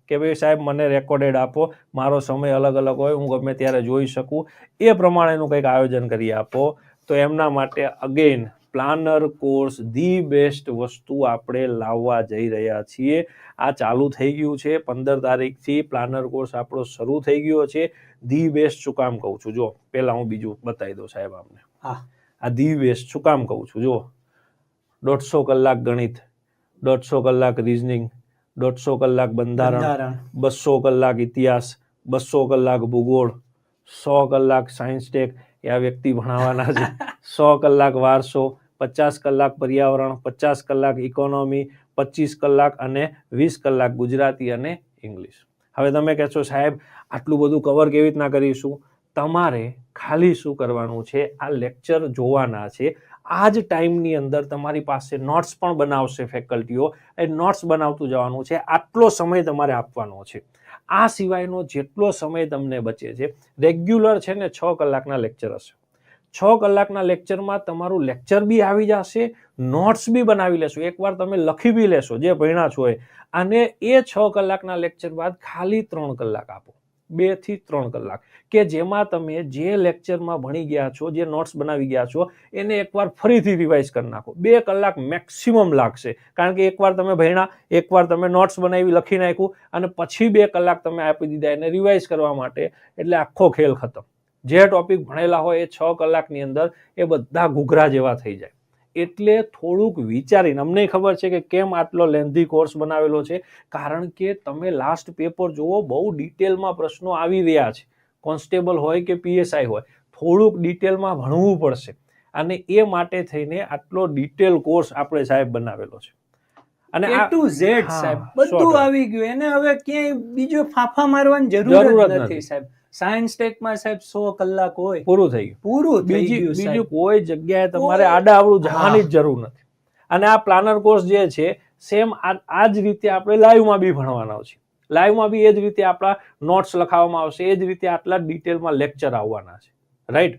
કે ભાઈ સાહેબ મને રેકોર્ડેડ આપો, મારો સમય અલગ અલગ હોય, હું ગમે ત્યારે જોઈ શકું, એ પ્રમાણેનું કંઈક આયોજન કરી આપો. તો એમના માટે again planner course the best વસ્તુ આપણે લાવવા જઈ રહ્યા છીએ. આ ચાલુ થઈ ગયું છે, 15 તારીખથી પ્લાનર કોર્સ આપણો શરૂ થઈ ગયો છે. ધી બેસ્ટ શું કામ કહું છું, જો પહેલા હું બીજું બતાવી દઉં સાહેબ આપને. આ ધી બેસ્ટ શું કામ કહું છું, જો 150 કલાક ગણિત, 150 કલાક રિઝનિંગ, 150 કલાક બંધારણ, 200 કલાક ઇતિહાસ, 200 કલાક ભૂગોળ, 100 કલાક સાયન્સ ટેક એ આ વ્યક્તિ ભણાવવાના છે, 100 કલાક વારસો, 50 કલાક પર્યાવરણ, 50 કલાક ઇકોનોમી, 25 કલાક અને 20 કલાક ગુજરાતી અને ઇંગ્લિશ. હવે તમે કહેશો સાહેબ આટલું બધું કવર કેવી રીતના કરીશું? તમારે ખાલી શું કરવાનું છે, આ લેક્ચર જોવાના છે. આ જ ટાઈમની અંદર તમારી પાસે નોટ્સ પણ બનાવશે ફેકલ્ટીઓ, એ નોટ્સ બનાવતું જવાનું છે. આટલો સમય તમારે આપવાનો છે. આ સિવાયનો જેટલો સમય તમને બચે છે, રેગ્યુલર છે ને 6 કલાકના લેક્ચર હશે. 6 કલાકના લેક્ચરમાં તમારું લેક્ચર બી આવી જશે, નોટ્સ બી બનાવી લેશો, એકવાર તમે લખી બી લેશો જે ભણ્યા છો એ. અને એ 6 કલાકના લેક્ચર બાદ ખાલી 3 કલાક આપો, 2 થી 3 કલાક, કે જેમાં તમે જે લેક્ચરમાં ભણી ગયા છો, જે નોટ્સ બનાવી ગયા છો, એને એકવાર ફરીથી રિવાઇઝ કરી નાખો. 2 કલાક મેક્સિમમ લાગશે, કારણ કે એકવાર તમે ભણ્યા, એકવાર તમે નોટ્સ બનાવી લખી નાખ્યું, અને પછી 2 કલાક તમે આપી દીધા એને રિવાઇઝ કરવા માટે, એટલે આખો ખેલ ખતમ. જે ટોપિક ભણેલા હોય એ 6 કલાકની અંદર એ બધા ઘૂઘરા જેવા થઈ જાય. એટલે થોડુંક વિચારીને, અમને ખબર છે કે કેમ આટલો લેન્ધી કોર્સ બનાવેલો છે, કારણ કે તમે લાસ્ટ પેપર જુઓ, બહુ ડિટેલમાં પ્રશ્નો આવી રહ્યા છે. કોન્સ્ટેબલ હોય કે પીએસઆઈ હોય, થોડુંક ડિટેલમાં ભણવું પડશે, અને એ માટે થઈને આટલો ડિટેલ કોર્સ આપણે સાહેબ બનાવેલો છે. અને A to Z સાહેબ બધું આવી ગયું, એને હવે ક્યાંય બીજો ફાફા મારવાની જરૂર જ નથી સાહેબ. સાયન્સ ટેકમાં સાહેબ 100 કલાક હોય, પૂરું થઈ ગયું, પૂરું થઈ ગયું. બીજું કોઈ જગ્યાએ તમારે આડાઅવળું જવાની જ જરૂર નથી. અને આ પ્લાનર કોર્સ જે છે, સેમ આ જ રીતે આપણે લાઈવમાં બી ભણવાના છે. લાઈવમાં બી એ જ રીતે આપણા નોટ્સ લખાવવામાં આવશે, એ જ રીતે આટલા ડિટેલમાં લેક્ચર આવવાના છે, રાઈટ.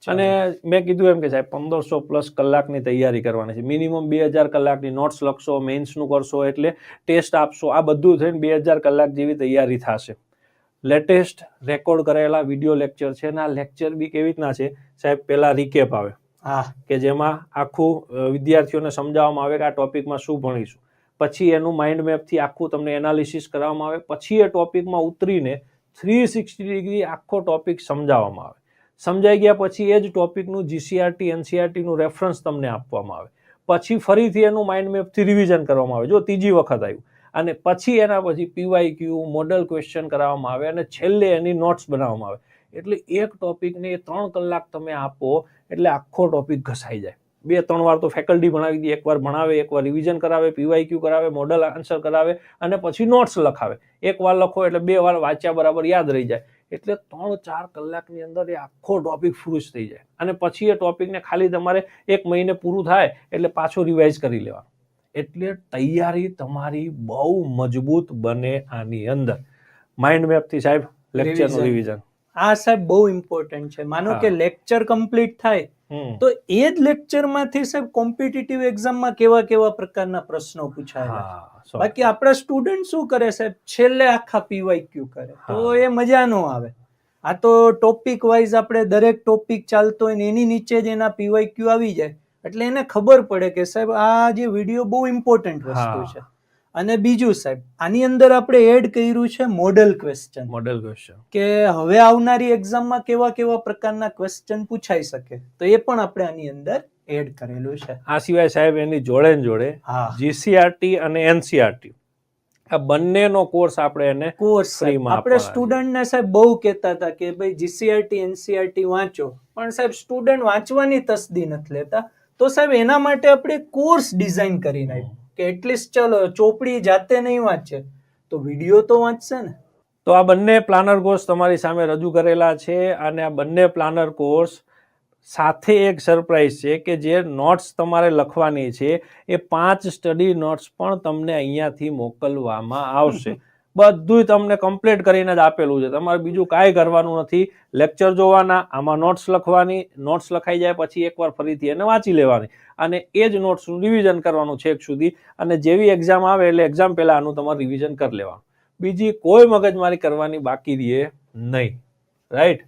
અને મેં કીધું એમ કે સાહેબ 1500+ કલાકની તૈયારી કરવાની છે. મિનિમમ 2000 કલાકની નોટ્સ લખશો, મેન્સનું કરશો, એટલે ટેસ્ટ આપશો, આ બધું થઈને 2000 કલાક જેવી તૈયારી થશે. લેટેસ્ટ રેકોર્ડ કરેલા વિડીયો લેક્ચર છે, અને આ લેક્ચર બી કેવી રીતના છે સાહેબ, પહેલા રિકેપ આવે, કે જેમાં આખું વિદ્યાર્થીઓને સમજાવવામાં આવે કે આ ટોપિકમાં શું ભણીશું. પછી એનું માઇન્ડ મેપથી આખું તમને એનાલિસિસ કરવામાં આવે. પછી એ ટોપિકમાં ઉતરીને 360 ડિગ્રી આખો ટોપિક સમજાવવામાં આવે. સમજાઈ ગયા પછી એ જ ટોપિકનું જીસીઆરટી, એનસીઆરટીનું રેફરન્સ તમને આપવામાં આવે. પછી ફરીથી એનું માઇન્ડ મેપથી રિવિઝન કરવામાં આવે, જો ત્રીજી વખત આવ્યું. અને પછી એના પછી પીવાયક્યુ, મોડલ ક્વેશ્ચન કરાવવામાં આવે, અને છેલ્લે એની નોટ્સ બનાવવામાં આવે. એટલે એક ટોપિકને 3 કલાક તમે આપો એટલે આખો ટોપિક ઘસાઈ જાય. 2-3 વાર તો ફેકલ્ટી ભણાવી દે, એકવાર ભણાવે, એકવાર રિવિઝન કરાવે, પીવાયક્યુ કરાવે, મોડલ આન્સર કરાવે, અને પછી નોટ્સ લખાવે. એકવાર લખો એટલે 2 વાર વાંચ્યા બરાબર યાદ રહી જાય. એટલે 3-4 કલાકની અંદર એ આખો ટોપિક ફ્રુશ થઈ જાય. અને પછી એ ટોપિકને ખાલી તમારે 1 મહિને પૂરું થાય એટલે પાછો રિવાઇઝ કરી લેવાનું. એટલે તૈયારી તમારી બહુ મજબૂત બને આની અંદર. માઇન્ડ મેપથી સાહેબ લેક્ચરનું રિવિઝન આ સાહેબ બહુ ઇમ્પોર્ટન્ટ છે. માનો કે લેક્ચર કમ્પ્લીટ થાય તો એ જ લેક્ચરમાંથી સાહેબ કોમ્પિટિટિવ એક્ઝામમાં કેવા પ્રકારના પ્રશ્નો પૂછાય. બાકી આપણા સ્ટુડન્ટ શું કરે સાહેબ, છેલ્લે આખા પીવાયક્યુ કરે, તો એ મજા ન આવે. આ તો ટોપિક વાઇઝ આપણે દરેક ટોપિક ચાલતો હોય ને એની નીચે જ એના પીવાયક્યુ આવી જાય, એટલે એને ખબર પડે કે સાહેબ આ જે વિડીયો બહુ ઇમ્પોર્ટન્ટ વસ્તુ છે. અને બીજું સાહેબ, આની અંદર આપણે એડ કર્યું છે મોડલ ક્વેશ્ચન. કે હવે આવનારી એક્ઝામમાં કેવા પ્રકારના ક્વેશ્ચન પૂછાઈ શકે, તો એ પણ આપણે આની અંદર એડ કરેલું છે. આ સિવાય સાહેબ એની જોડે જીસીઆરટી અને એનસીઆરટી આ બંનેનો કોર્સ આપણે એને ફ્રીમાં આપણે સ્ટુડન્ટને સાહેબ બહુ કહેતા હતા કે ભાઈ જીસીઆરટી એનસીઆરટી વાંચો, પણ સાહેબ સ્ટુડન્ટ વાંચવાની તસદી નથી લેતા. તો સાહેબ એના માટે આપણે કોર્સ ડિઝાઇન કરી નાખ્યું કે એટલીસ્ટ ચલો ચોપડી જાતે નહીં વાંચે તો વિડીયો તો વાંચશે ને. તો આ બંને પ્લાનર કોર્સ તમારી સામે રજૂ કરેલા છે, અને આ બંને પ્લાનર કોર્સ સાથે એક સરપ્રાઈઝ છે કે જે નોટ્સ તમારે લખવાની છે એ 5 સ્ટડી નોટ્સ પણ તમને અહીંયાથી મોકલવામાં આવશે. બધું તમને કમ્પ્લીટ કરીને જ આપેલું છે, તમારે બીજું કાંઈ કરવાનું નથી. લેક્ચર જોવાના, આમાં નોટ્સ લખવાની, નોટ્સ લખાઈ જાય પછી એકવાર ફરીથી એને વાંચી લેવાની, અને એ જ નોટ્સનું રિવિઝન કરવાનું છેક સુધી. અને જેવી એક્ઝામ આવે એટલે એક્ઝામ પહેલાં આનું તમારે રિવિઝન કરી લેવાનું. બીજી કોઈ મગજમારી કરવાની બાકી રહે નહીં. રાઈટ?